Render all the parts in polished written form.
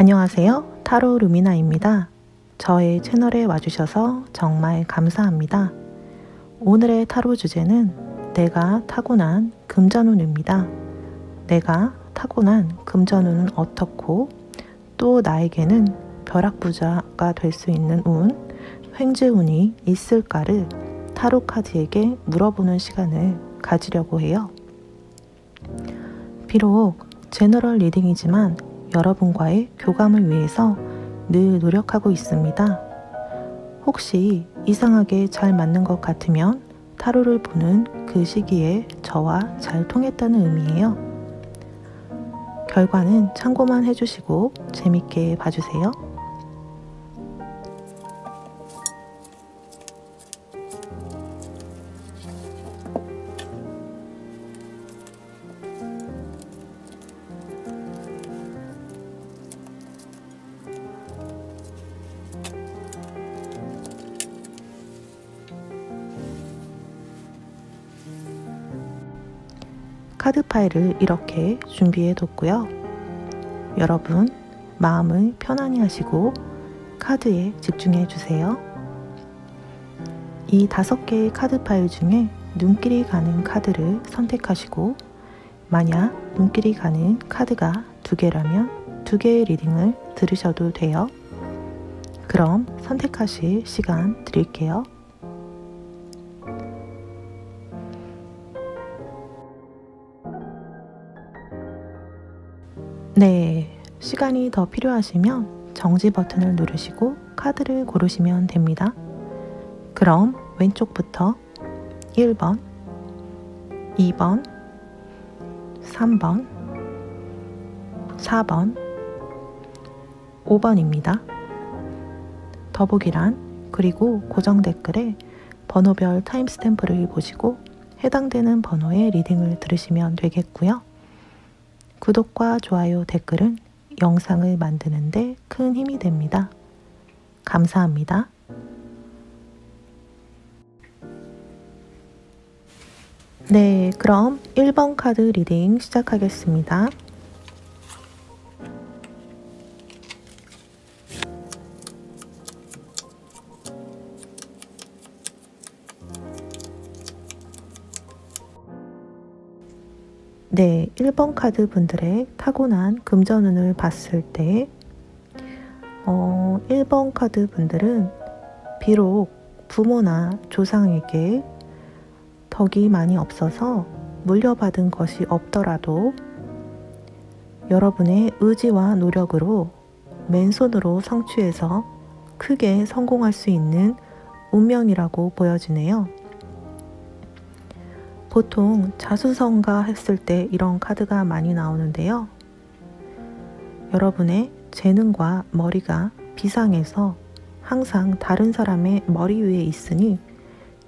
안녕하세요. 타로 루미나입니다. 저의 채널에 와주셔서 정말 감사합니다. 오늘의 타로 주제는 내가 타고난 금전운입니다. 내가 타고난 금전운은 어떻고 또 나에게는 벼락부자가 될 수 있는 운, 횡재운이 있을까를 타로 카드에게 물어보는 시간을 가지려고 해요. 비록 제너럴 리딩이지만 여러분과의 교감을 위해서 늘 노력하고 있습니다. 혹시 이상하게 잘 맞는 것 같으면 타로를 보는 그 시기에 저와 잘 통했다는 의미예요. 결과는 참고만 해주시고 재밌게 봐주세요. 카드 파일을 이렇게 준비해 뒀고요. 여러분 마음을 편안히 하시고 카드에 집중해 주세요. 이 5개의 카드 파일 중에 눈길이 가는 카드를 선택하시고 만약 눈길이 가는 카드가 2개라면 2개의 리딩을 들으셔도 돼요. 그럼 선택하실 시간 드릴게요. 네, 시간이 더 필요하시면 정지 버튼을 누르시고 카드를 고르시면 됩니다. 그럼 왼쪽부터 1번, 2번, 3번, 4번, 5번입니다. 더보기란 그리고 고정 댓글에 번호별 타임스탬프를 보시고 해당되는 번호의 리딩을 들으시면 되겠고요. 구독과 좋아요, 댓글은 영상을 만드는 데 큰 힘이 됩니다. 감사합니다. 네, 그럼 1번 카드 리딩 시작하겠습니다. 네, 1번 카드 분들의 타고난 금전운을 봤을 때 1번 카드 분들은 비록 부모나 조상에게 덕이 많이 없어서 물려받은 것이 없더라도 여러분의 의지와 노력으로 맨손으로 성취해서 크게 성공할 수 있는 운명이라고 보여지네요. 보통 자수성가 했을 때 이런 카드가 많이 나오는데요. 여러분의 재능과 머리가 비상해서 항상 다른 사람의 머리 위에 있으니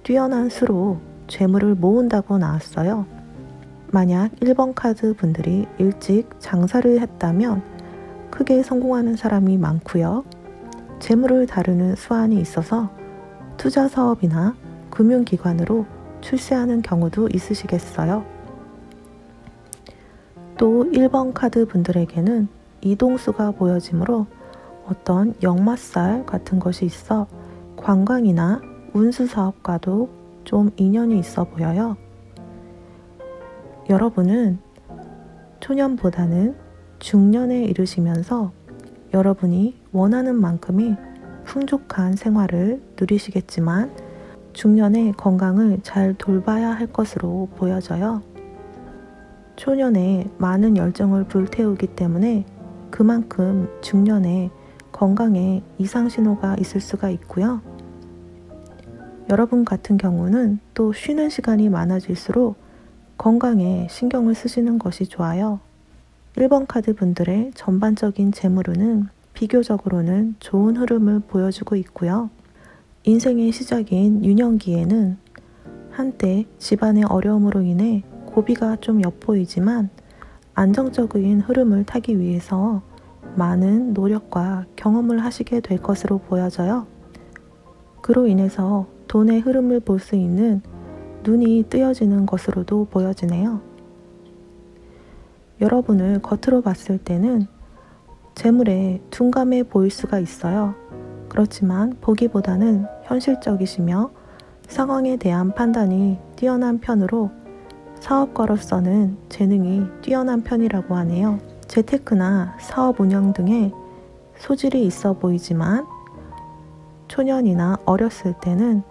뛰어난 수로 재물을 모은다고 나왔어요. 만약 1번 카드 분들이 일찍 장사를 했다면 크게 성공하는 사람이 많고요. 재물을 다루는 수완이 있어서 투자 사업이나 금융기관으로 출세하는 경우도 있으시겠어요. 또 1번 카드 분들에게는 이동수가 보여지므로 어떤 역마살 같은 것이 있어 관광이나 운수 사업과도 좀 인연이 있어 보여요. 여러분은 초년보다는 중년에 이르시면서 여러분이 원하는 만큼의 풍족한 생활을 누리시겠지만 중년에 건강을 잘 돌봐야 할 것으로 보여져요. 초년에 많은 열정을 불태우기 때문에 그만큼 중년에 건강에 이상 신호가 있을 수가 있고요. 여러분 같은 경우는 또 쉬는 시간이 많아질수록 건강에 신경을 쓰시는 것이 좋아요. 1번 카드 분들의 전반적인 재물운은 비교적으로는 좋은 흐름을 보여주고 있고요. 인생의 시작인 유년기에는 한때 집안의 어려움으로 인해 고비가 좀 엿보이지만 안정적인 흐름을 타기 위해서 많은 노력과 경험을 하시게 될 것으로 보여져요. 그로 인해서 돈의 흐름을 볼 수 있는 눈이 뜨여지는 것으로도 보여지네요. 여러분을 겉으로 봤을 때는 재물에 둔감해 보일 수가 있어요. 그렇지만 보기보다는 현실적이시며 상황에 대한 판단이 뛰어난 편으로 사업가로서는 재능이 뛰어난 편이라고 하네요. 재테크나 사업 운영 등에 소질이 있어 보이지만 초년이나 어렸을 때는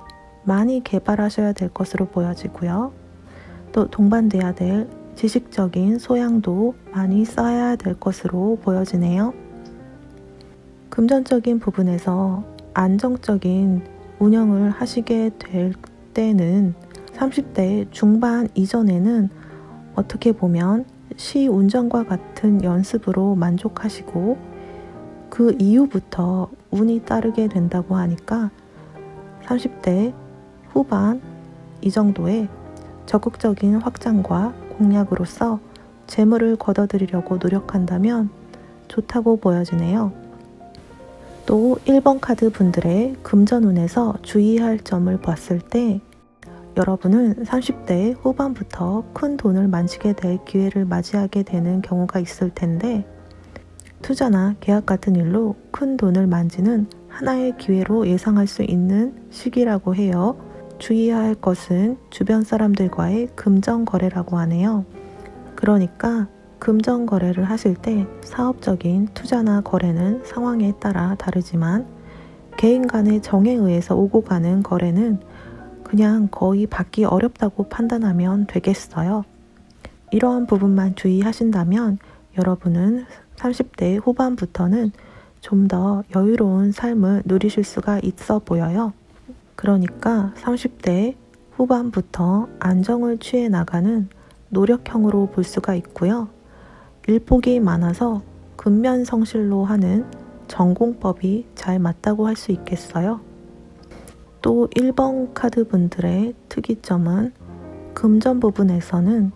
많이 개발하셔야 될 것으로 보여지고요. 또 동반돼야 될 지식적인 소양도 많이 쌓아야 될 것으로 보여지네요. 금전적인 부분에서 안정적인 운영을 하시게 될 때는 30대 중반 이전에는 어떻게 보면 시운전과 같은 연습으로 만족하시고 그 이후부터 운이 따르게 된다고 하니까 30대 후반 이 정도에 적극적인 확장과 공략으로서 재물을 걷어들이려고 노력한다면 좋다고 보여지네요. 또 1번 카드 분들의 금전운에서 주의할 점을 봤을 때 여러분은 30대 후반부터 큰 돈을 만지게 될 기회를 맞이하게 되는 경우가 있을 텐데 투자나 계약 같은 일로 큰 돈을 만지는 하나의 기회로 예상할 수 있는 시기라고 해요. 주의해야 할 것은 주변 사람들과의 금전 거래라고 하네요. 그러니까 금전 거래를 하실 때 사업적인 투자나 거래는 상황에 따라 다르지만 개인 간의 정에 의해서 오고 가는 거래는 그냥 거의 받기 어렵다고 판단하면 되겠어요. 이러한 부분만 주의하신다면 여러분은 30대 후반부터는 좀 더 여유로운 삶을 누리실 수가 있어 보여요. 그러니까 30대 후반부터 안정을 취해 나가는 노력형으로 볼 수가 있고요. 일복이 많아서 근면성실로 하는 전공법이 잘 맞다고 할 수 있겠어요. 또 1번 카드 분들의 특이점은 금전 부분에서는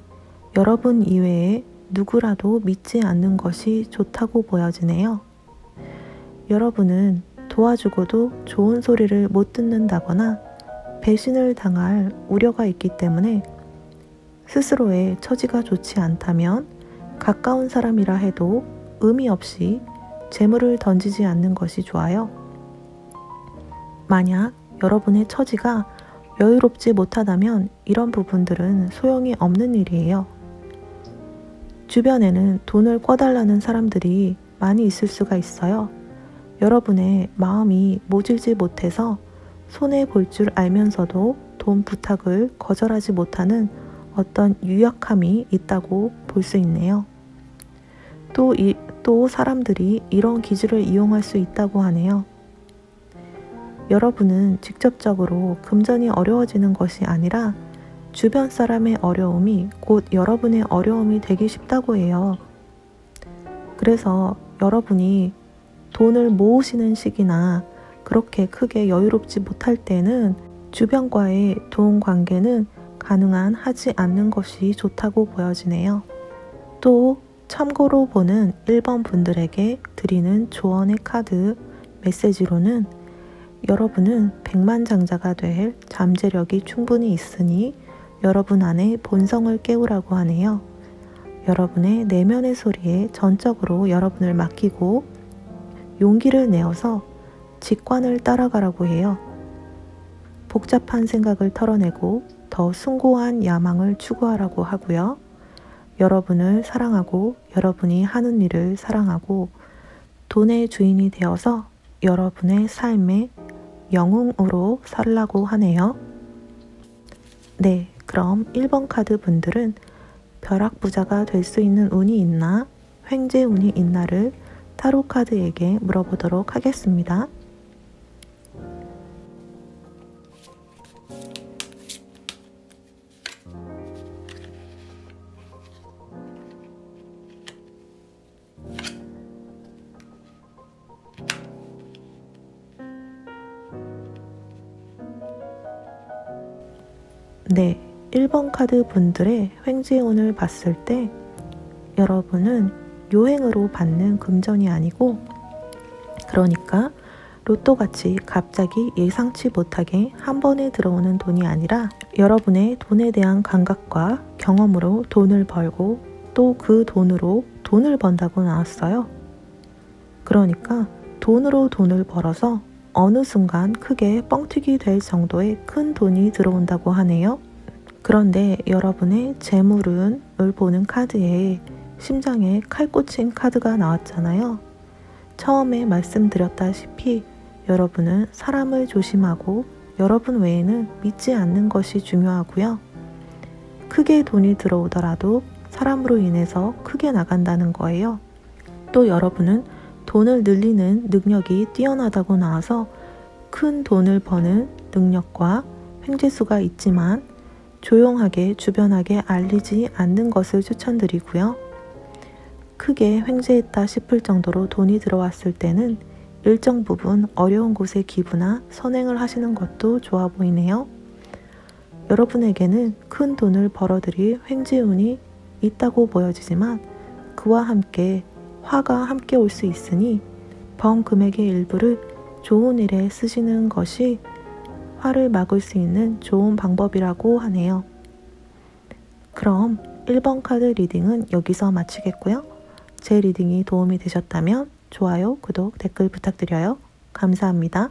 여러분 이외에 누구라도 믿지 않는 것이 좋다고 보여지네요. 여러분은 도와주고도 좋은 소리를 못 듣는다거나 배신을 당할 우려가 있기 때문에 스스로의 처지가 좋지 않다면 가까운 사람이라 해도 의미 없이 재물을 던지지 않는 것이 좋아요. 만약 여러분의 처지가 여유롭지 못하다면 이런 부분들은 소용이 없는 일이에요. 주변에는 돈을 꿔달라는 사람들이 많이 있을 수가 있어요. 여러분의 마음이 모질지 못해서 손해볼 줄 알면서도 돈 부탁을 거절하지 못하는 어떤 유약함이 있다고 볼 수 있네요. 또 사람들이 이런 기질을 이용할 수 있다고 하네요. 여러분은 직접적으로 금전이 어려워지는 것이 아니라 주변 사람의 어려움이 곧 여러분의 어려움이 되기 쉽다고 해요. 그래서 여러분이 돈을 모으시는 시기나 그렇게 크게 여유롭지 못할 때는 주변과의 돈 관계는 가능한 하지 않는 것이 좋다고 보여지네요. 또 참고로 보는 1번 분들에게 드리는 조언의 카드 메시지로는 여러분은 백만장자가 될 잠재력이 충분히 있으니 여러분 안에 본성을 깨우라고 하네요. 여러분의 내면의 소리에 전적으로 여러분을 맡기고 용기를 내어서 직관을 따라가라고 해요. 복잡한 생각을 털어내고 더 숭고한 야망을 추구하라고 하고요. 여러분을 사랑하고 여러분이 하는 일을 사랑하고 돈의 주인이 되어서 여러분의 삶의 영웅으로 살라고 하네요. 네, 그럼 1번 카드 분들은 벼락부자가 될 수 있는 운이 있나, 횡재 운이 있나를 타로 카드에게 물어보도록 하겠습니다. 네, 1번 카드 분들의 횡재운을 봤을 때 여러분은 요행으로 받는 금전이 아니고 그러니까 로또같이 갑자기 예상치 못하게 한 번에 들어오는 돈이 아니라 여러분의 돈에 대한 감각과 경험으로 돈을 벌고 또 그 돈으로 돈을 번다고 나왔어요. 그러니까 돈으로 돈을 벌어서 어느 순간 크게 뻥튀기 될 정도의 큰 돈이 들어온다고 하네요. 그런데 여러분의 재물운을 보는 카드에 심장에 칼 꽂힌 카드가 나왔잖아요. 처음에 말씀드렸다시피 여러분은 사람을 조심하고 여러분 외에는 믿지 않는 것이 중요하고요. 크게 돈이 들어오더라도 사람으로 인해서 크게 나간다는 거예요. 또 여러분은 돈을 늘리는 능력이 뛰어나다고 나와서 큰 돈을 버는 능력과 횡재수가 있지만 조용하게 주변하게 알리지 않는 것을 추천드리고요. 크게 횡재했다 싶을 정도로 돈이 들어왔을 때는 일정 부분 어려운 곳에 기부나 선행을 하시는 것도 좋아 보이네요. 여러분에게는 큰 돈을 벌어들일 횡재운이 있다고 보여지지만 그와 함께 화가 함께 올 수 있으니 번 금액의 일부를 좋은 일에 쓰시는 것이 화를 막을 수 있는 좋은 방법이라고 하네요. 그럼 1번 카드 리딩은 여기서 마치겠고요. 제 리딩이 도움이 되셨다면 좋아요, 구독, 댓글 부탁드려요. 감사합니다.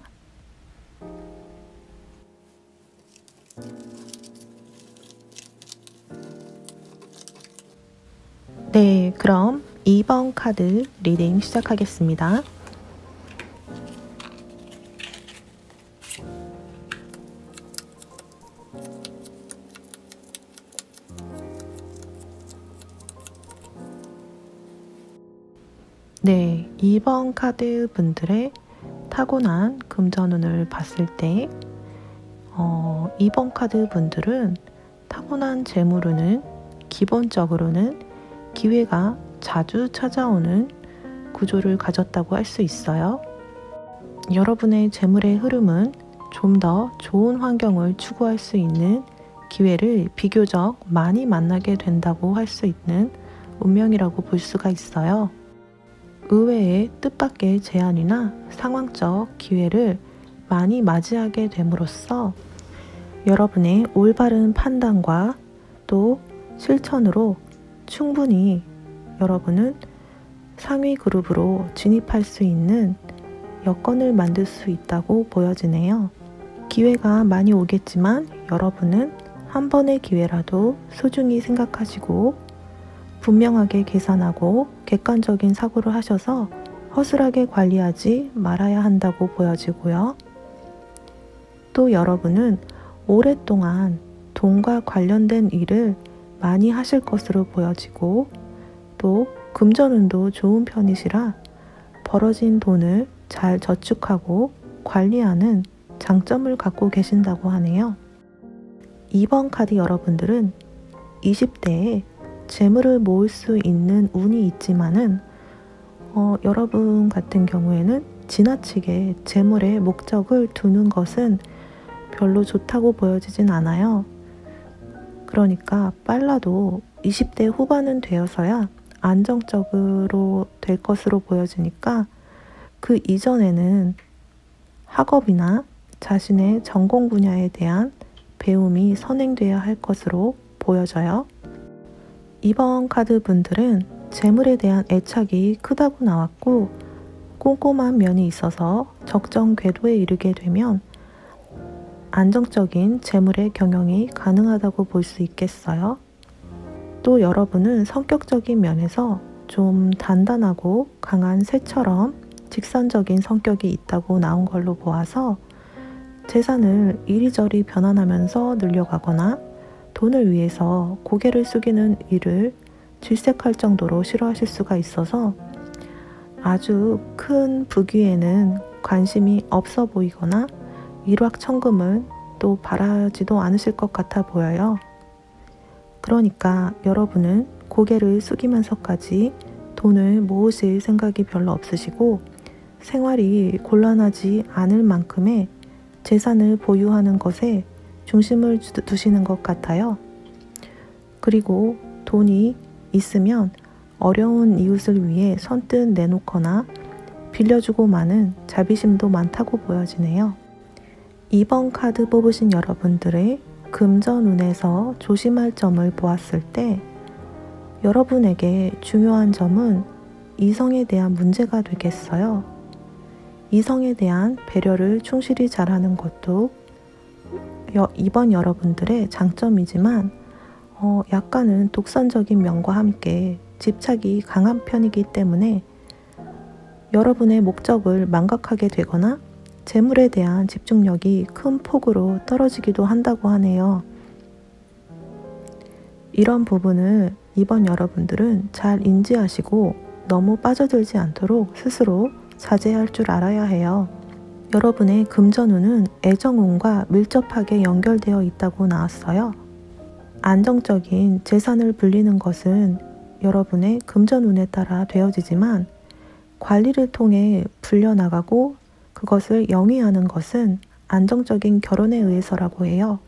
네, 그럼 2번 카드 리딩 시작하겠습니다. 네, 2번 카드 분들의 타고난 금전운을 봤을 때 2번 카드 분들은 타고난 재물운은 기본적으로는 기회가 자주 찾아오는 구조를 가졌다고 할 수 있어요. 여러분의 재물의 흐름은 좀 더 좋은 환경을 추구할 수 있는 기회를 비교적 많이 만나게 된다고 할 수 있는 운명이라고 볼 수가 있어요. 의외의 뜻밖의 제안이나 상황적 기회를 많이 맞이하게 됨으로써 여러분의 올바른 판단과 또 실천으로 충분히 여러분은 상위 그룹으로 진입할 수 있는 여건을 만들 수 있다고 보여지네요. 기회가 많이 오겠지만 여러분은 한 번의 기회라도 소중히 생각하시고 분명하게 계산하고 객관적인 사고를 하셔서 허술하게 관리하지 말아야 한다고 보여지고요. 또 여러분은 오랫동안 돈과 관련된 일을 많이 하실 것으로 보여지고 또 금전운도 좋은 편이시라 벌어진 돈을 잘 저축하고 관리하는 장점을 갖고 계신다고 하네요. 2번 카드 여러분들은 20대에 재물을 모을 수 있는 운이 있지만은 여러분 같은 경우에는 지나치게 재물에 목적을 두는 것은 별로 좋다고 보여지진 않아요. 그러니까 빨라도 20대 후반은 되어서야 안정적으로 될 것으로 보여지니까 그 이전에는 학업이나 자신의 전공 분야에 대한 배움이 선행되어야 할 것으로 보여져요. 2번 카드 분들은 재물에 대한 애착이 크다고 나왔고 꼼꼼한 면이 있어서 적정 궤도에 이르게 되면 안정적인 재물의 경영이 가능하다고 볼 수 있겠어요. 또 여러분은 성격적인 면에서 좀 단단하고 강한 새처럼 직선적인 성격이 있다고 나온 걸로 보아서 재산을 이리저리 변환하면서 늘려가거나 돈을 위해서 고개를 숙이는 일을 질색할 정도로 싫어하실 수가 있어서 아주 큰 부귀에는 관심이 없어 보이거나 일확천금을 또 바라지도 않으실 것 같아 보여요. 그러니까 여러분은 고개를 숙이면서까지 돈을 모으실 생각이 별로 없으시고 생활이 곤란하지 않을 만큼의 재산을 보유하는 것에 중심을 두시는 것 같아요. 그리고 돈이 있으면 어려운 이웃을 위해 선뜻 내놓거나 빌려주고 마는 자비심도 많다고 보여지네요. 2번 카드 뽑으신 여러분들의 금전운에서 조심할 점을 보았을 때 여러분에게 중요한 점은 이성에 대한 문제가 되겠어요. 이성에 대한 배려를 충실히 잘하는 것도 2번 여러분들의 장점이지만 약간은 독선적인 면과 함께 집착이 강한 편이기 때문에 여러분의 목적을 망각하게 되거나 재물에 대한 집중력이 큰 폭으로 떨어지기도 한다고 하네요. 이런 부분을 2번 여러분들은 잘 인지하시고 너무 빠져들지 않도록 스스로 자제할 줄 알아야 해요. 여러분의 금전운은 애정운과 밀접하게 연결되어 있다고 나왔어요. 안정적인 재산을 불리는 것은 여러분의 금전운에 따라 되어지지만 관리를 통해 불려나가고 그것을 영위하는 것은 안정적인 결혼에 의해서라고 해요.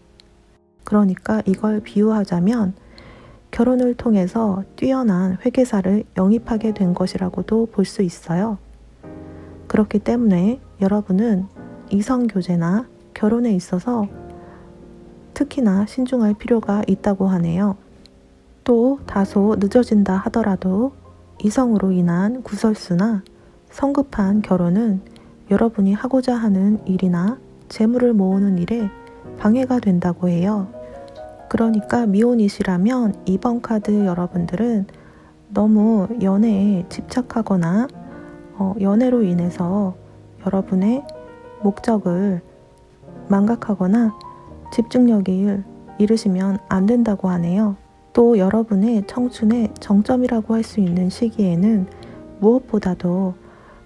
그러니까 이걸 비유하자면 결혼을 통해서 뛰어난 회계사를 영입하게 된 것이라고도 볼 수 있어요. 그렇기 때문에 여러분은 이성교제나 결혼에 있어서 특히나 신중할 필요가 있다고 하네요. 또 다소 늦어진다 하더라도 이성으로 인한 구설수나 성급한 결혼은 여러분이 하고자 하는 일이나 재물을 모으는 일에 방해가 된다고 해요. 그러니까 미혼이시라면 2번 카드 여러분들은 너무 연애에 집착하거나 연애로 인해서 여러분의 목적을 망각하거나 집중력을 잃으시면 안 된다고 하네요. 또 여러분의 청춘의 정점이라고 할 수 있는 시기에는 무엇보다도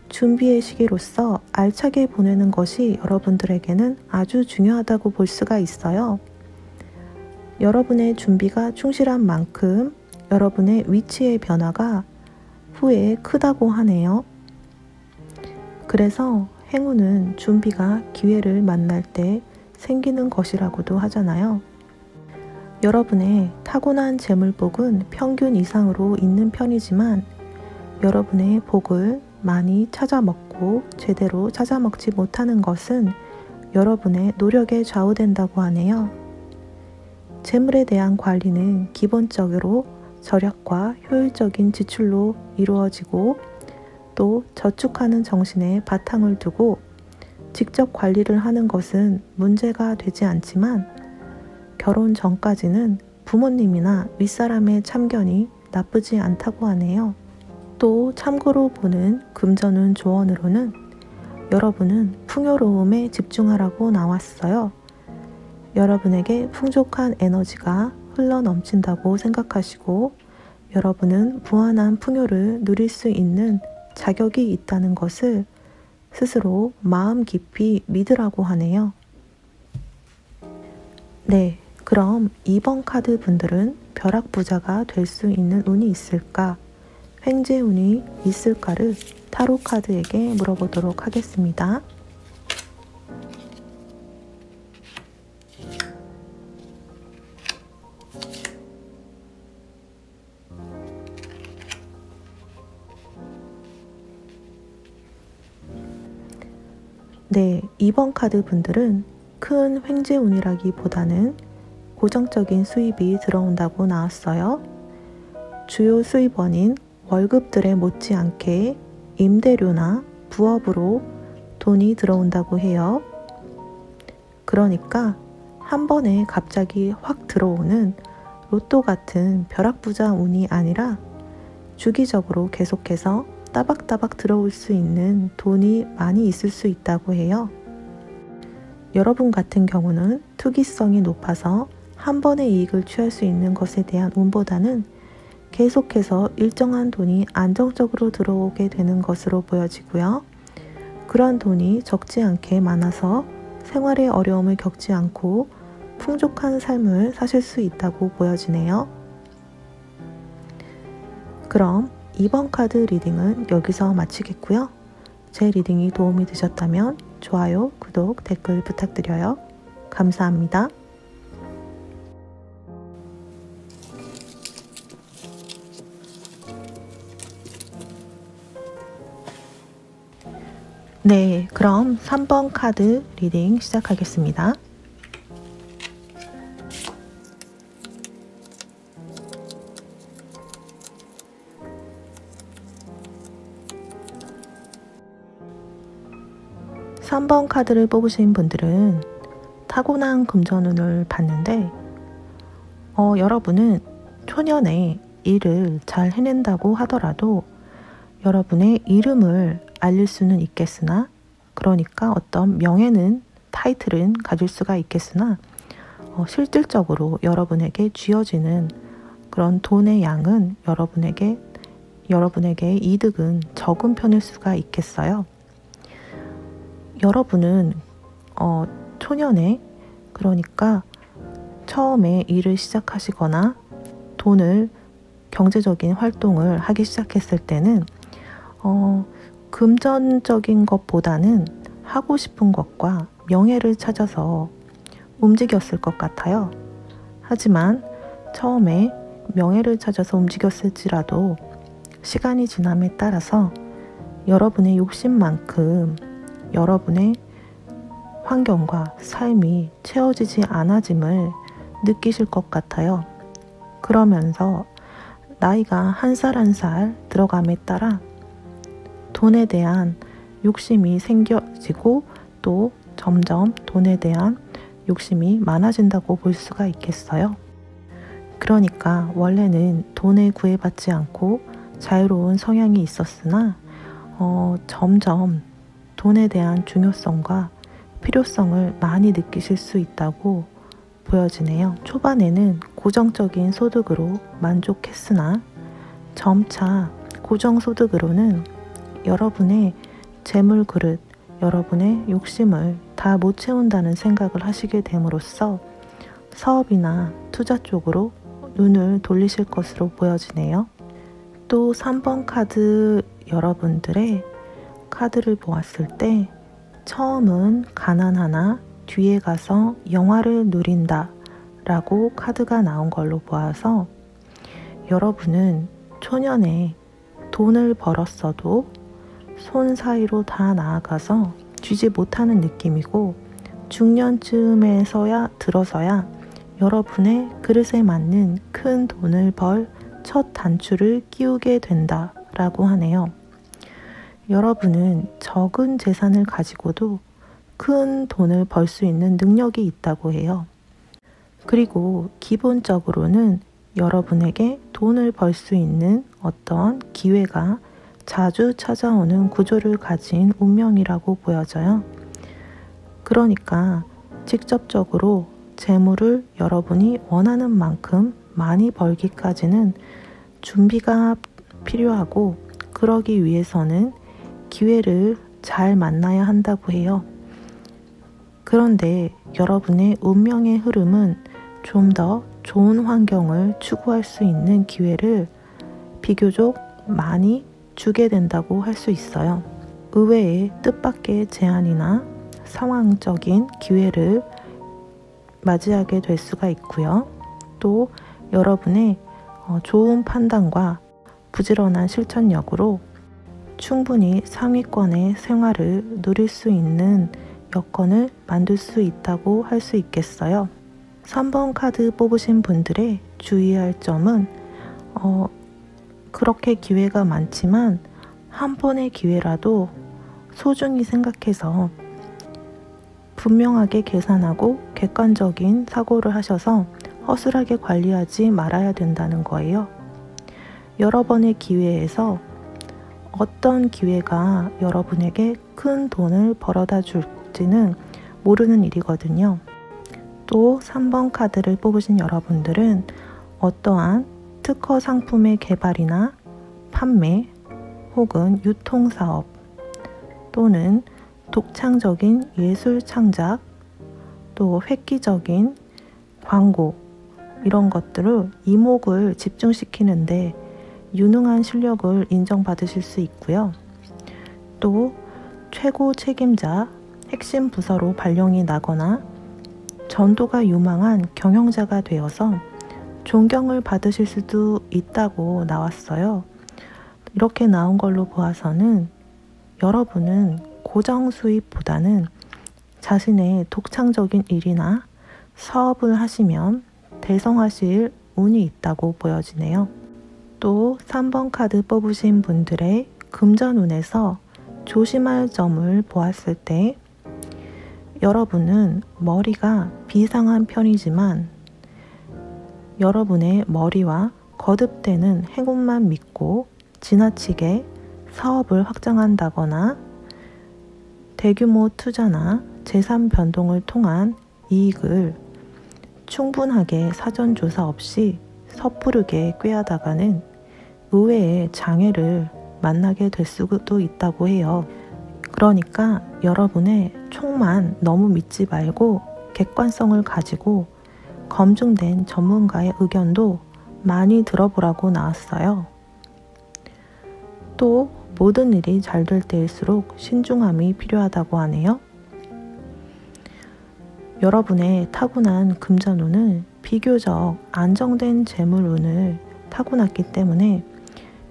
준비의 시기로서 알차게 보내는 것이 여러분들에게는 아주 중요하다고 볼 수가 있어요. 여러분의 준비가 충실한 만큼 여러분의 위치의 변화가 후에 크다고 하네요. 그래서 행운은 준비가 기회를 만날 때 생기는 것이라고도 하잖아요. 여러분의 타고난 재물복은 평균 이상으로 있는 편이지만 여러분의 복을 많이 찾아먹고 제대로 찾아먹지 못하는 것은 여러분의 노력에 좌우된다고 하네요. 재물에 대한 관리는 기본적으로 절약과 효율적인 지출로 이루어지고 또 저축하는 정신에 바탕을 두고 직접 관리를 하는 것은 문제가 되지 않지만 결혼 전까지는 부모님이나 윗사람의 참견이 나쁘지 않다고 하네요. 또 참고로 보는 금전운 조언으로는 여러분은 풍요로움에 집중하라고 나왔어요. 여러분에게 풍족한 에너지가 흘러 넘친다고 생각하시고 여러분은 무한한 풍요를 누릴 수 있는 자격이 있다는 것을 스스로 마음 깊이 믿으라고 하네요. 네, 그럼 2번 카드 분들은 벼락부자가 될 수 있는 운이 있을까? 횡재운이 있을까를 타로 카드에게 물어보도록 하겠습니다. 네, 2번 카드 분들은 큰 횡재운이라기보다는 고정적인 수입이 들어온다고 나왔어요. 주요 수입원인 월급들에 못지않게 임대료나 부업으로 돈이 들어온다고 해요. 그러니까 한 번에 갑자기 확 들어오는 로또 같은 벼락부자 운이 아니라 주기적으로 계속해서 따박따박 들어올 수 있는 돈이 많이 있을 수 있다고 해요. 여러분 같은 경우는 투기성이 높아서 한 번의 이익을 취할 수 있는 것에 대한 운보다는 계속해서 일정한 돈이 안정적으로 들어오게 되는 것으로 보여지고요. 그런 돈이 적지 않게 많아서 생활의 어려움을 겪지 않고 풍족한 삶을 사실 수 있다고 보여지네요. 그럼 2번 카드 리딩은 여기서 마치겠고요. 제 리딩이 도움이 되셨다면 좋아요, 구독, 댓글 부탁드려요. 감사합니다. 네, 그럼 3번 카드 리딩 시작하겠습니다. 3번 카드를 뽑으신 분들은 타고난 금전운을 봤는데 여러분은 초년에 일을 잘 해낸다고 하더라도 여러분의 이름을 알릴 수는 있겠으나, 그러니까 어떤 명예는, 타이틀은 가질 수가 있겠으나 실질적으로 여러분에게 쥐어지는 그런 돈의 양은 여러분에게 이득은 적은 편일 수가 있겠어요. 여러분은 초년에, 그러니까 처음에 일을 시작하시거나 경제적인 활동을 하기 시작했을 때는 금전적인 것보다는 하고 싶은 것과 명예를 찾아서 움직였을 것 같아요. 하지만 처음에 명예를 찾아서 움직였을지라도 시간이 지남에 따라서 여러분의 욕심만큼 여러분의 환경과 삶이 채워지지 않아짐을 느끼실 것 같아요. 그러면서 나이가 한 살 한 살 들어감에 따라 돈에 대한 욕심이 생겨지고 또 점점 돈에 대한 욕심이 많아진다고 볼 수가 있겠어요. 그러니까 원래는 돈에 구애받지 않고 자유로운 성향이 있었으나 점점 돈에 대한 중요성과 필요성을 많이 느끼실 수 있다고 보여지네요. 초반에는 고정적인 소득으로 만족했으나 점차 고정소득으로는 여러분의 재물 그릇, 여러분의 욕심을 다 못 채운다는 생각을 하시게 됨으로써 사업이나 투자 쪽으로 눈을 돌리실 것으로 보여지네요. 또 3번 카드 여러분들의 카드를 보았을 때 처음은 가난하나 뒤에 가서 영화를 누린다 라고 카드가 나온 걸로 보아서 여러분은 초년에 돈을 벌었어도 손 사이로 다 나아가서 쥐지 못하는 느낌이고, 중년쯤에서야 들어서야 여러분의 그릇에 맞는 큰 돈을 벌 첫 단추를 끼우게 된다라고 하네요. 여러분은 적은 재산을 가지고도 큰 돈을 벌 수 있는 능력이 있다고 해요. 그리고 기본적으로는 여러분에게 돈을 벌 수 있는 어떤 기회가 자주 찾아오는 구조를 가진 운명이라고 보여져요. 그러니까 직접적으로 재물을 여러분이 원하는 만큼 많이 벌기까지는 준비가 필요하고, 그러기 위해서는 기회를 잘 만나야 한다고 해요. 그런데 여러분의 운명의 흐름은 좀 더 좋은 환경을 추구할 수 있는 기회를 비교적 많이 주게 된다고 할 수 있어요. 의외의 뜻밖의 제안이나 상황적인 기회를 맞이하게 될 수가 있고요. 또 여러분의 좋은 판단과 부지런한 실천력으로 충분히 상위권의 생활을 누릴 수 있는 여건을 만들 수 있다고 할 수 있겠어요. 3번 카드 뽑으신 분들의 주의할 점은 그렇게 기회가 많지만 한 번의 기회라도 소중히 생각해서 분명하게 계산하고 객관적인 사고를 하셔서 허술하게 관리하지 말아야 된다는 거예요. 여러 번의 기회에서 어떤 기회가 여러분에게 큰 돈을 벌어다 줄지는 모르는 일이거든요. 또 3번 카드를 뽑으신 여러분들은 어떠한 특허 상품의 개발이나 판매 혹은 유통사업 또는 독창적인 예술 창작, 또 획기적인 광고, 이런 것들을 이목을 집중시키는데 유능한 실력을 인정받으실 수 있고요. 또 최고 책임자, 핵심 부서로 발령이 나거나 전도가 유망한 경영자가 되어서 존경을 받으실 수도 있다고 나왔어요. 이렇게 나온 걸로 보아서는 여러분은 고정 수입보다는 자신의 독창적인 일이나 사업을 하시면 대성하실 운이 있다고 보여지네요. 또 3번 카드 뽑으신 분들의 금전운에서 조심할 점을 보았을 때 여러분은 머리가 비상한 편이지만 여러분의 머리와 거듭되는 행운만 믿고 지나치게 사업을 확장한다거나 대규모 투자나 재산 변동을 통한 이익을 충분하게 사전 조사 없이 섣부르게 꾀하다가는 의외의 장애를 만나게 될 수도 있다고 해요. 그러니까 여러분의 촉만 너무 믿지 말고 객관성을 가지고 검증된 전문가의 의견도 많이 들어보라고 나왔어요. 또 모든 일이 잘 될 때일수록 신중함이 필요하다고 하네요. 여러분의 타고난 금전운은 비교적 안정된 재물운을 타고났기 때문에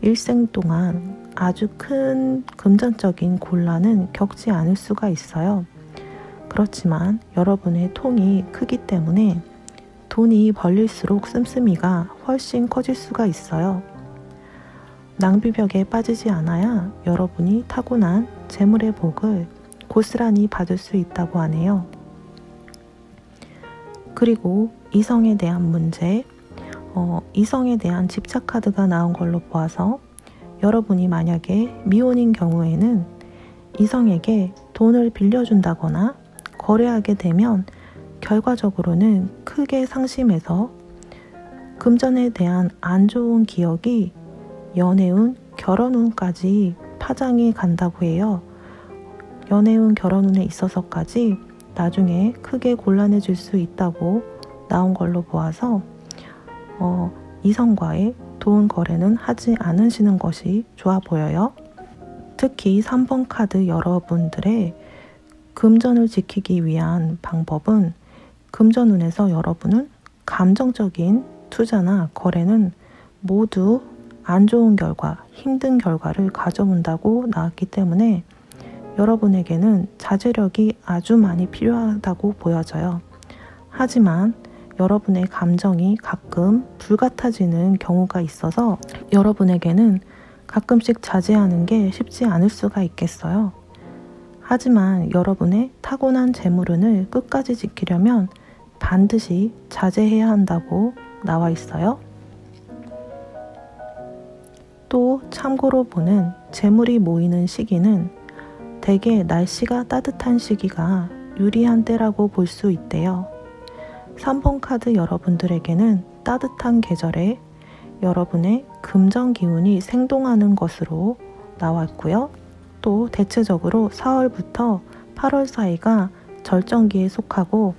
일생 동안 아주 큰 금전적인 곤란은 겪지 않을 수가 있어요. 그렇지만 여러분의 통이 크기 때문에 돈이 벌릴수록 씀씀이가 훨씬 커질 수가 있어요. 낭비벽에 빠지지 않아야 여러분이 타고난 재물의 복을 고스란히 받을 수 있다고 하네요. 그리고 이성에 대한 문제, 이성에 대한 집착 카드가 나온 걸로 보아서 여러분이 만약에 미혼인 경우에는 이성에게 돈을 빌려준다거나 거래하게 되면 결과적으로는 크게 상심해서 금전에 대한 안 좋은 기억이 연애운, 결혼운까지 파장이 간다고 해요. 연애운, 결혼운에 있어서까지 나중에 크게 곤란해질 수 있다고 나온 걸로 보아서 이성과의 돈 거래는 하지 않으시는 것이 좋아 보여요. 특히 3번 카드 여러분들의 금전을 지키기 위한 방법은 금전운에서 여러분은 감정적인 투자나 거래는 모두 안 좋은 결과, 힘든 결과를 가져온다고 나왔기 때문에 여러분에게는 자제력이 아주 많이 필요하다고 보여져요. 하지만 여러분의 감정이 가끔 불같아지는 경우가 있어서 여러분에게는 가끔씩 자제하는 게 쉽지 않을 수가 있겠어요. 하지만 여러분의 타고난 재물운을 끝까지 지키려면 반드시 자제해야 한다고 나와 있어요. 또 참고로 보는 재물이 모이는 시기는 대개 날씨가 따뜻한 시기가 유리한 때라고 볼 수 있대요. 3번 카드 여러분들에게는 따뜻한 계절에 여러분의 금전 기운이 생동하는 것으로 나왔고요. 또 대체적으로 4월부터 8월 사이가 절정기에 속하고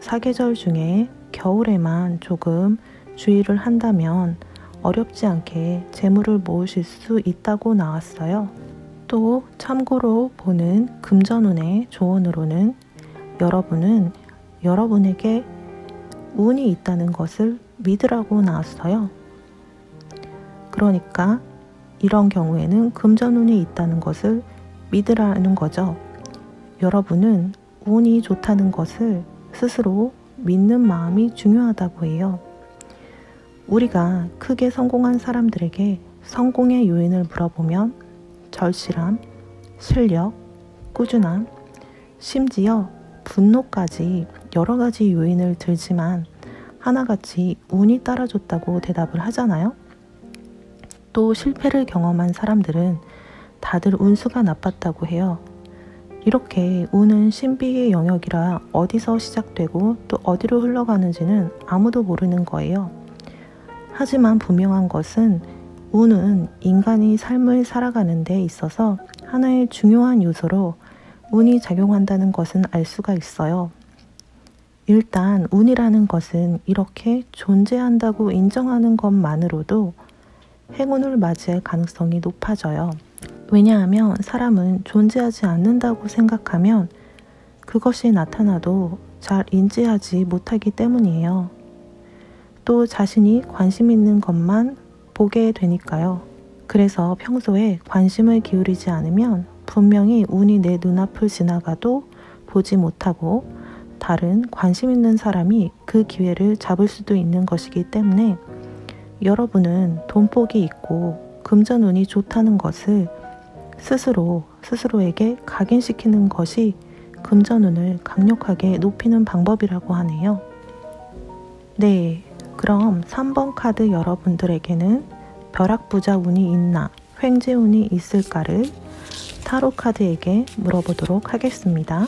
사계절 중에 겨울에만 조금 주의를 한다면 어렵지 않게 재물을 모으실 수 있다고 나왔어요. 또 참고로 보는 금전운의 조언으로는 여러분은 여러분에게 운이 있다는 것을 믿으라고 나왔어요. 그러니까 이런 경우에는 금전운이 있다는 것을 믿으라는 거죠. 여러분은 운이 좋다는 것을 스스로 믿는 마음이 중요하다고 해요. 우리가 크게 성공한 사람들에게 성공의 요인을 물어보면 절실함, 실력, 꾸준함, 심지어 분노까지 여러 가지 요인을 들지만 하나같이 운이 따라줬다고 대답을 하잖아요. 또 실패를 경험한 사람들은 다들 운수가 나빴다고 해요. 이렇게 운은 신비의 영역이라 어디서 시작되고 또 어디로 흘러가는지는 아무도 모르는 거예요. 하지만 분명한 것은 운은 인간이 삶을 살아가는 데 있어서 하나의 중요한 요소로 운이 작용한다는 것은 알 수가 있어요. 일단 운이라는 것은 이렇게 존재한다고 인정하는 것만으로도 행운을 맞이할 가능성이 높아져요. 왜냐하면 사람은 존재하지 않는다고 생각하면 그것이 나타나도 잘 인지하지 못하기 때문이에요. 또 자신이 관심 있는 것만 보게 되니까요. 그래서 평소에 관심을 기울이지 않으면 분명히 운이 내 눈앞을 지나가도 보지 못하고 다른 관심 있는 사람이 그 기회를 잡을 수도 있는 것이기 때문에 여러분은 돈복이 있고 금전운이 좋다는 것을 스스로에게 각인시키는 것이 금전운을 강력하게 높이는 방법이라고 하네요. 네, 그럼 3번 카드 여러분들에게는 벼락부자 운이 있나, 횡재운이 있을까를 타로 카드에게 물어보도록 하겠습니다.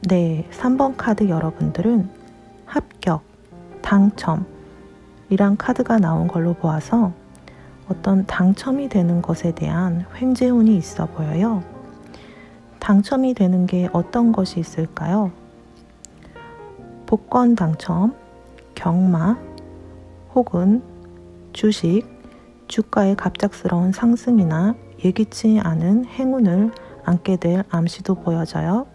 네, 3번 카드 여러분들은 합격, 당첨 이란 카드가 나온 걸로 보아서 어떤 당첨이 되는 것에 대한 횡재운이 있어 보여요. 당첨이 되는 게 어떤 것이 있을까요? 복권 당첨, 경마, 혹은 주식, 주가의 갑작스러운 상승이나 예기치 않은 행운을 안게 될 암시도 보여져요.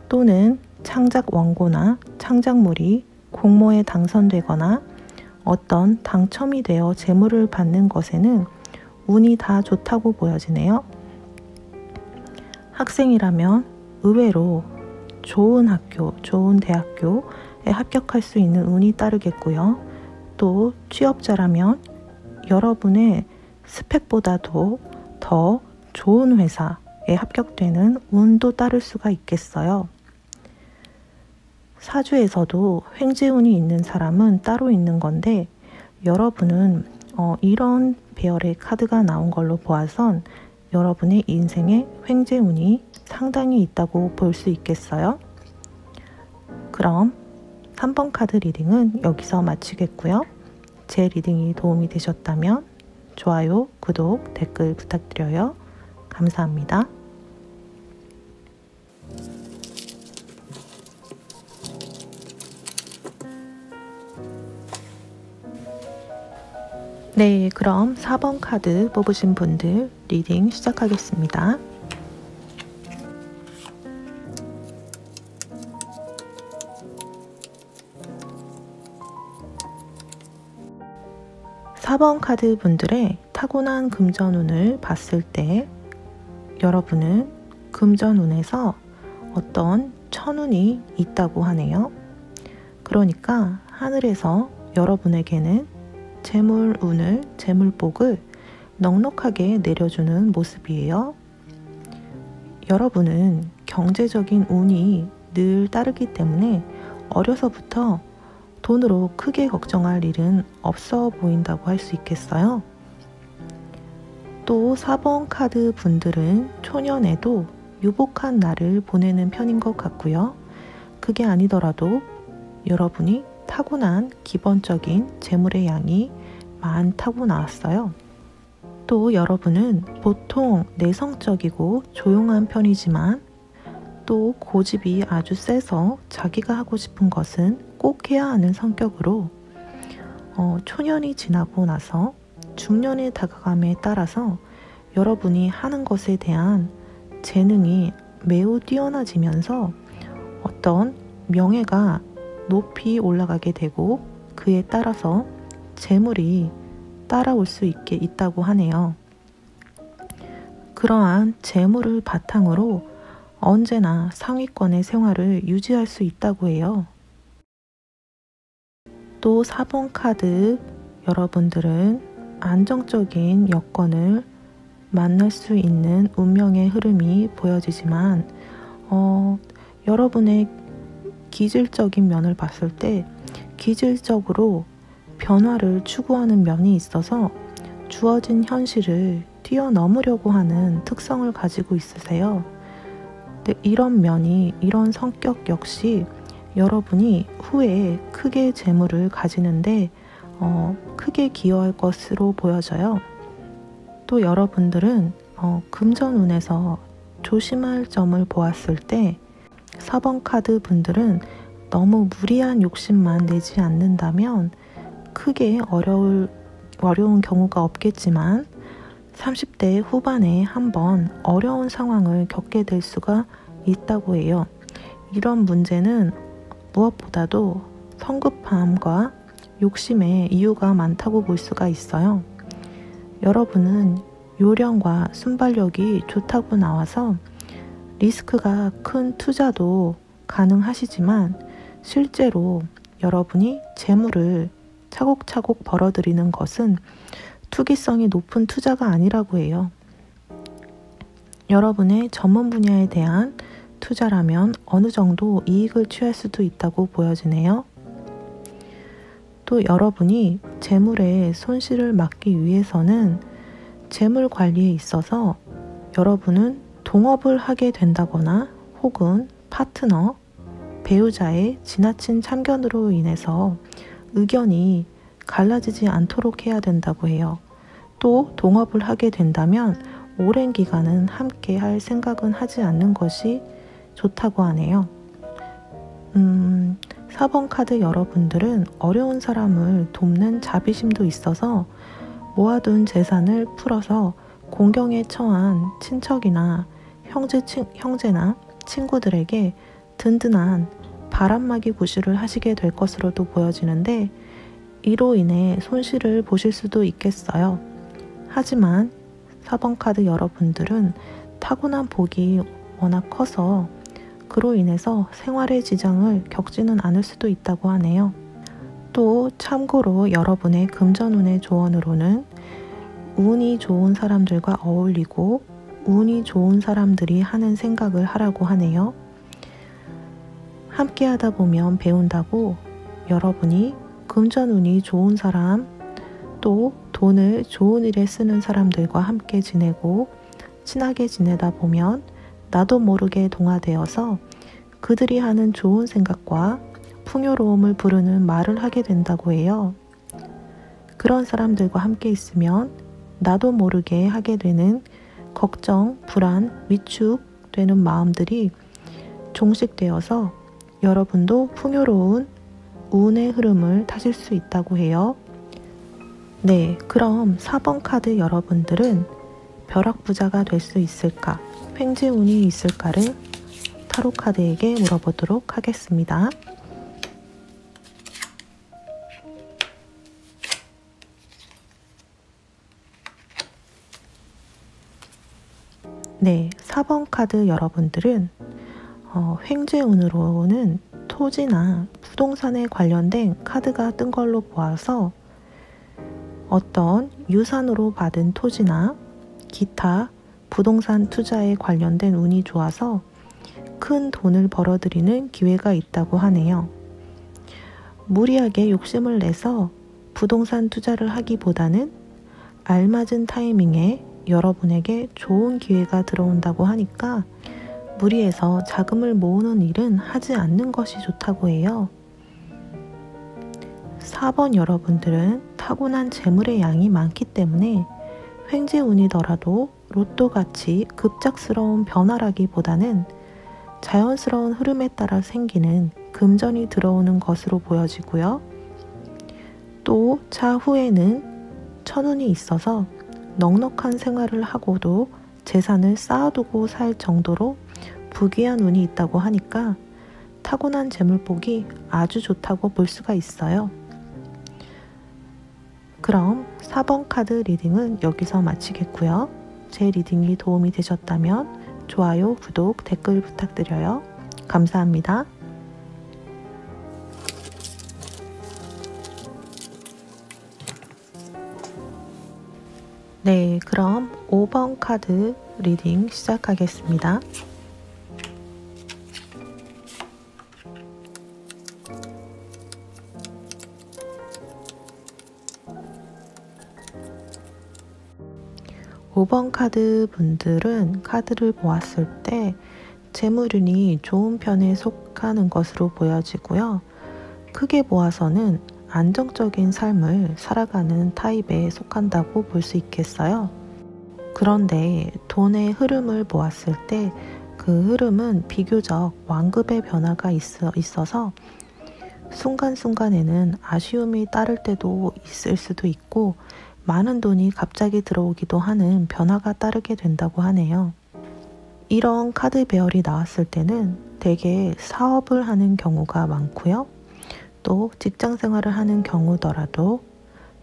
또는 창작 원고나 창작물이 공모에 당선되거나 어떤 당첨이 되어 재물을 받는 것에는 운이 다 좋다고 보여지네요. 학생이라면 의외로 좋은 학교, 좋은 대학교에 합격할 수 있는 운이 따르겠고요. 또 취업자라면 여러분의 스펙보다도 더 좋은 회사에 합격되는 운도 따를 수가 있겠어요. 사주에서도 횡재운이 있는 사람은 따로 있는 건데 여러분은 이런 배열의 카드가 나온 걸로 보아선 여러분의 인생에 횡재운이 상당히 있다고 볼 수 있겠어요. 그럼 3번 카드 리딩은 여기서 마치겠고요. 제 리딩이 도움이 되셨다면 좋아요, 구독, 댓글 부탁드려요. 감사합니다. 네, 그럼 4번 카드 뽑으신 분들 리딩 시작하겠습니다. (4번) 카드 분들의 타고난 금전운을 봤을 때 여러분은 금전운에서 어떤 천운이 있다고 하네요. 그러니까 하늘에서 여러분에게는 재물운을, 재물복을 넉넉하게 내려주는 모습이에요. 여러분은 경제적인 운이 늘 따르기 때문에 어려서부터 돈으로 크게 걱정할 일은 없어 보인다고 할 수 있겠어요. 또 4번 카드 분들은 초년에도 유복한 날을 보내는 편인 것 같고요. 그게 아니더라도 여러분이 타고난 기본적인 재물의 양이 많다고 나왔어요. 또 여러분은 보통 내성적이고 조용한 편이지만 또 고집이 아주 세서 자기가 하고 싶은 것은 꼭 해야 하는 성격으로 초년이 지나고 나서 중년에 다가감에 따라서 여러분이 하는 것에 대한 재능이 매우 뛰어나지면서 어떤 명예가 높이 올라가게 되고 그에 따라서 재물이 따라올 수 있다고 하네요. 그러한 재물을 바탕으로 언제나 상위권의 생활을 유지할 수 있다고 해요. 또 4번 카드 여러분들은 안정적인 여건을 만날 수 있는 운명의 흐름이 보여지지만 여러분의 기질적인 면을 봤을 때 기질적으로 변화를 추구하는 면이 있어서 주어진 현실을 뛰어넘으려고 하는 특성을 가지고 있으세요. 근데 이런 성격 역시 여러분이 후에 크게 재물을 가지는데 크게 기여할 것으로 보여져요. 또 여러분들은 금전운에서 조심할 점을 보았을 때 4번 카드 분들은 너무 무리한 욕심만 내지 않는다면 크게 어려운 경우가 없겠지만 30대 후반에 한번 어려운 상황을 겪게 될 수가 있다고 해요. 이런 문제는 무엇보다도 성급함과 욕심의 이유가 많다고 볼 수가 있어요. 여러분은 요령과 순발력이 좋다고 나와서 리스크가 큰 투자도 가능하시지만 실제로 여러분이 재물을 차곡차곡 벌어들이는 것은 투기성이 높은 투자가 아니라고 해요. 여러분의 전문 분야에 대한 투자라면 어느 정도 이익을 취할 수도 있다고 보여지네요. 또 여러분이 재물의 손실을 막기 위해서는 재물 관리에 있어서 여러분은 동업을 하게 된다거나 혹은 파트너, 배우자의 지나친 참견으로 인해서 의견이 갈라지지 않도록 해야 된다고 해요. 또 동업을 하게 된다면 오랜 기간은 함께 할 생각은 하지 않는 것이 좋다고 하네요. 4번 카드 여러분들은 어려운 사람을 돕는 자비심도 있어서 모아둔 재산을 풀어서 공경에 처한 친척이나 형제나 친구들에게 든든한 바람막이 구실을 하시게 될 것으로도 보여지는데 이로 인해 손실을 보실 수도 있겠어요. 하지만 4번 카드 여러분들은 타고난 복이 워낙 커서 그로 인해서 생활의 지장을 겪지는 않을 수도 있다고 하네요. 또 참고로 여러분의 금전운의 조언으로는 운이 좋은 사람들과 어울리고 운이 좋은 사람들이 하는 생각을 하라고 하네요. 함께 하다 보면 배운다고 여러분이 금전운이 좋은 사람, 또 돈을 좋은 일에 쓰는 사람들과 함께 지내고 친하게 지내다 보면 나도 모르게 동화되어서 그들이 하는 좋은 생각과 풍요로움을 부르는 말을 하게 된다고 해요. 그런 사람들과 함께 있으면 나도 모르게 하게 되는 걱정, 불안, 위축되는 마음들이 종식되어서 여러분도 풍요로운 운의 흐름을 타실 수 있다고 해요. 네, 그럼 4번 카드 여러분들은 벼락부자가 될 수 있을까? 횡재운이 있을까를 타로 카드에게 물어보도록 하겠습니다. 네, 4번 카드 여러분들은 횡재운으로는 토지나 부동산에 관련된 카드가 뜬 걸로 보아서 어떤 유산으로 받은 토지나 기타 부동산 투자에 관련된 운이 좋아서 큰 돈을 벌어들이는 기회가 있다고 하네요. 무리하게 욕심을 내서 부동산 투자를 하기보다는 알맞은 타이밍에 여러분에게 좋은 기회가 들어온다고 하니까 무리해서 자금을 모으는 일은 하지 않는 것이 좋다고 해요. 4번 여러분들은 타고난 재물의 양이 많기 때문에 횡재운이더라도 로또같이 급작스러운 변화라기보다는 자연스러운 흐름에 따라 생기는 금전이 들어오는 것으로 보여지고요. 또 차후에는 천운이 있어서 넉넉한 생활을 하고도 재산을 쌓아두고 살 정도로 부귀한 운이 있다고 하니까 타고난 재물복이 아주 좋다고 볼 수가 있어요. 그럼 4번 카드 리딩은 여기서 마치겠고요. 제 리딩이 도움이 되셨다면 좋아요, 구독, 댓글 부탁드려요. 감사합니다. 네, 그럼 5번 카드 리딩 시작하겠습니다. (5번) 카드 분들은 카드를 보았을 때 재물운이 좋은 편에 속하는 것으로 보여지고요. 크게 보아서는 안정적인 삶을 살아가는 타입에 속한다고 볼 수 있겠어요. 그런데 돈의 흐름을 보았을 때 그 흐름은 비교적 완급의 변화가 있어서 순간순간에는 아쉬움이 따를 때도 있을 수도 있고 많은 돈이 갑자기 들어오기도 하는 변화가 따르게 된다고 하네요. 이런 카드 배열이 나왔을 때는 대개 사업을 하는 경우가 많고요. 또 직장 생활을 하는 경우더라도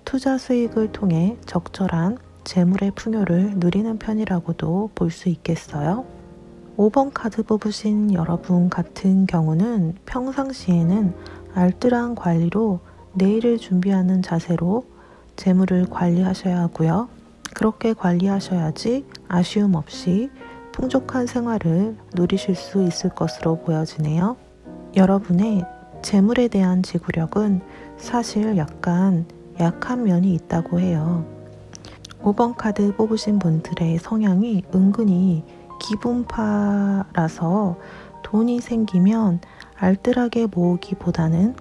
투자 수익을 통해 적절한 재물의 풍요를 누리는 편이라고도 볼 수 있겠어요. 5번 카드 뽑으신 여러분 같은 경우는 평상시에는 알뜰한 관리로 내일을 준비하는 자세로 재물을 관리하셔야 하고요. 그렇게 관리하셔야지 아쉬움 없이 풍족한 생활을 누리실 수 있을 것으로 보여지네요. 여러분의 재물에 대한 지구력은 사실 약간 약한 면이 있다고 해요. 5번 카드 뽑으신 분들의 성향이 은근히 기분파라서 돈이 생기면 알뜰하게 모으기보다는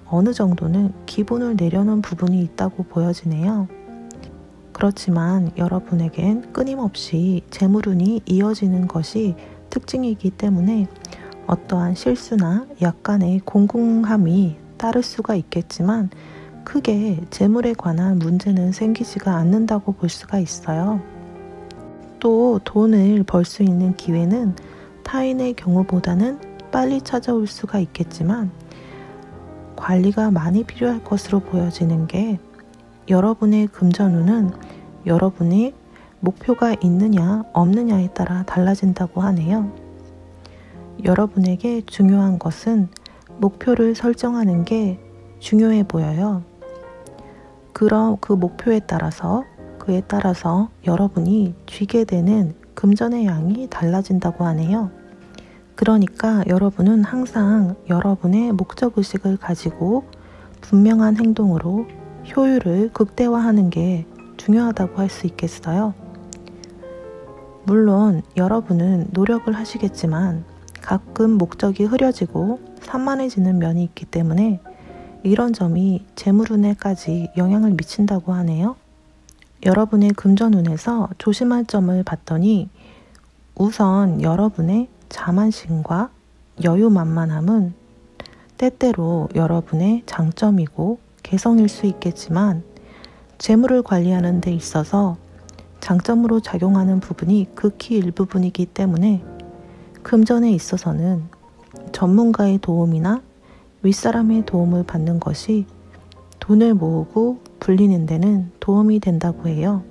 어느 정도는 기분을 내려놓은 부분이 있다고 보여지네요. 그렇지만 여러분에겐 끊임없이 재물운이 이어지는 것이 특징이기 때문에 어떠한 실수나 약간의 공공함이 따를 수가 있겠지만 크게 재물에 관한 문제는 생기지가 않는다고 볼 수가 있어요. 또 돈을 벌 수 있는 기회는 타인의 경우보다는 빨리 찾아올 수가 있겠지만 관리가 많이 필요할 것으로 보여지는 게 여러분의 금전운은 여러분이 목표가 있느냐 없느냐에 따라 달라진다고 하네요. 여러분에게 중요한 것은 목표를 설정하는 게 중요해 보여요. 그럼 그 목표에 따라서 그에 따라서 여러분이 쥐게 되는 금전의 양이 달라진다고 하네요. 그러니까 여러분은 항상 여러분의 목적의식을 가지고 분명한 행동으로 효율을 극대화하는 게 중요하다고 할 수 있겠어요. 물론 여러분은 노력을 하시겠지만 가끔 목적이 흐려지고 산만해지는 면이 있기 때문에 이런 점이 재물운에까지 영향을 미친다고 하네요. 여러분의 금전운에서 조심할 점을 봤더니 우선 여러분의 자만심과 여유만만함은 때때로 여러분의 장점이고 개성일 수 있겠지만 재물을 관리하는 데 있어서 장점으로 작용하는 부분이 극히 일부분이기 때문에 금전에 있어서는 전문가의 도움이나 윗사람의 도움을 받는 것이 돈을 모으고 불리는 데는 도움이 된다고 해요.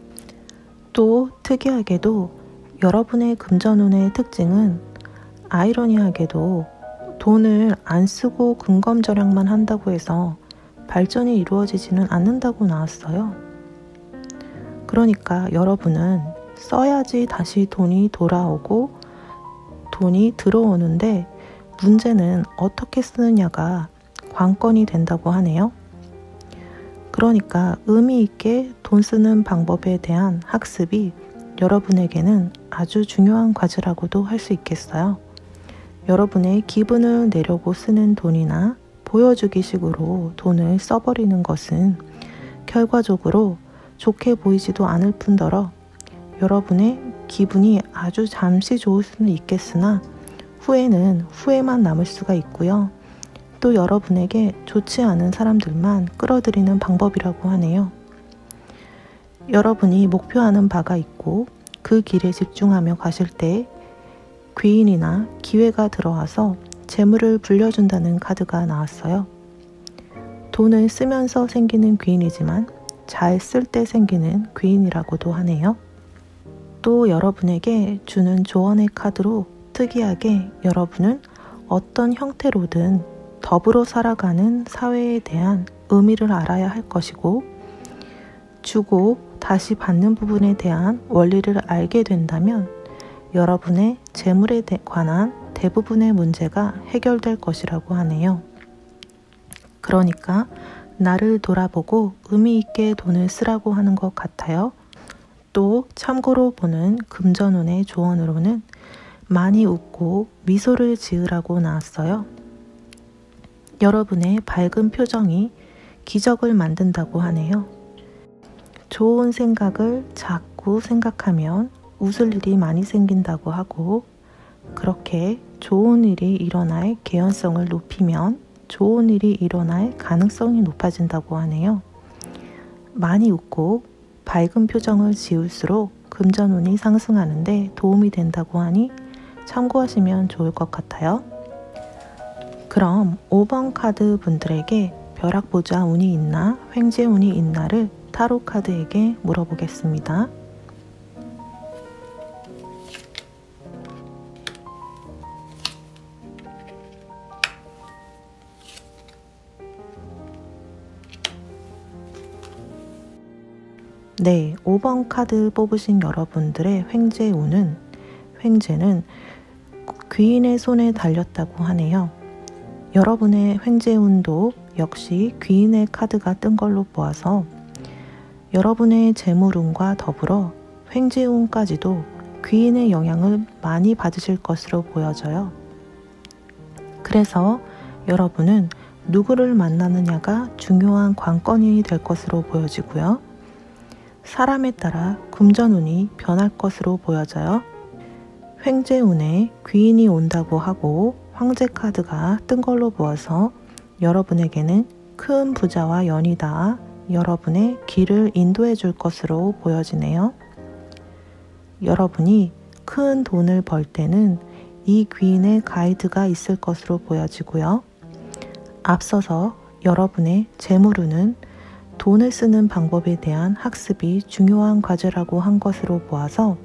또 특이하게도 여러분의 금전운의 특징은 아이러니하게도 돈을 안 쓰고 근검절약만 한다고 해서 발전이 이루어지지는 않는다고 나왔어요. 그러니까 여러분은 써야지 다시 돈이 돌아오고 돈이 들어오는데 문제는 어떻게 쓰느냐가 관건이 된다고 하네요. 그러니까 의미 있게 돈 쓰는 방법에 대한 학습이 여러분에게는 아주 중요한 과제라고도 할 수 있겠어요. 여러분의 기분을 내려고 쓰는 돈이나 보여주기식으로 돈을 써버리는 것은 결과적으로 좋게 보이지도 않을 뿐더러 여러분의 기분이 아주 잠시 좋을 수는 있겠으나 후에는 후회만 남을 수가 있고요. 또 여러분에게 좋지 않은 사람들만 끌어들이는 방법이라고 하네요. 여러분이 목표하는 바가 있고 그 길에 집중하며 가실 때 귀인이나 기회가 들어와서 재물을 불려준다는 카드가 나왔어요. 돈을 쓰면서 생기는 귀인이지만 잘 쓸 때 생기는 귀인이라고도 하네요. 또 여러분에게 주는 조언의 카드로 특이하게 여러분은 어떤 형태로든 더불어 살아가는 사회에 대한 의미를 알아야 할 것이고 주고 다시 받는 부분에 대한 원리를 알게 된다면 여러분의 재물에 관한 대부분의 문제가 해결될 것이라고 하네요. 그러니까 나를 돌아보고 의미 있게 돈을 쓰라고 하는 것 같아요. 또 참고로 보는 금전운의 조언으로는 많이 웃고 미소를 지으라고 나왔어요. 여러분의 밝은 표정이 기적을 만든다고 하네요. 좋은 생각을 자꾸 생각하면 웃을 일이 많이 생긴다고 하고 그렇게 좋은 일이 일어날 개연성을 높이면 좋은 일이 일어날 가능성이 높아진다고 하네요. 많이 웃고 밝은 표정을 지을수록 금전운이 상승하는데 도움이 된다고 하니 참고하시면 좋을 것 같아요. 그럼 5번 카드 분들에게 벼락보자 운이 있나 횡재운이 있나를 타로 카드에게 물어보겠습니다. 네, 5번 카드 뽑으신 여러분들의 횡재는 귀인의 손에 달렸다고 하네요. 여러분의 횡재운도 역시 귀인의 카드가 뜬 걸로 보아서 여러분의 재물운과 더불어 횡재운까지도 귀인의 영향을 많이 받으실 것으로 보여져요. 그래서 여러분은 누구를 만나느냐가 중요한 관건이 될 것으로 보여지고요. 사람에 따라 금전운이 변할 것으로 보여져요. 횡재운에 귀인이 온다고 하고 황제 카드가 뜬 걸로 보아서 여러분에게는 큰 부자와 연이 닿아 여러분의 길을 인도해 줄 것으로 보여지네요. 여러분이 큰 돈을 벌 때는 이 귀인의 가이드가 있을 것으로 보여지고요. 앞서서 여러분의 재물운은 돈을 쓰는 방법에 대한 학습이 중요한 과제라고 한 것으로 보아서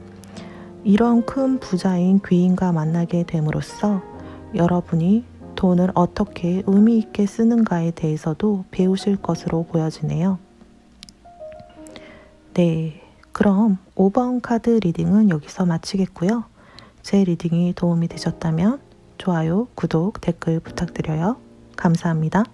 이런 큰 부자인 귀인과 만나게 됨으로써 여러분이 돈을 어떻게 의미 있게 쓰는가에 대해서도 배우실 것으로 보여지네요. 네, 그럼 5번 카드 리딩은 여기서 마치겠고요. 제 리딩이 도움이 되셨다면 좋아요, 구독, 댓글 부탁드려요. 감사합니다.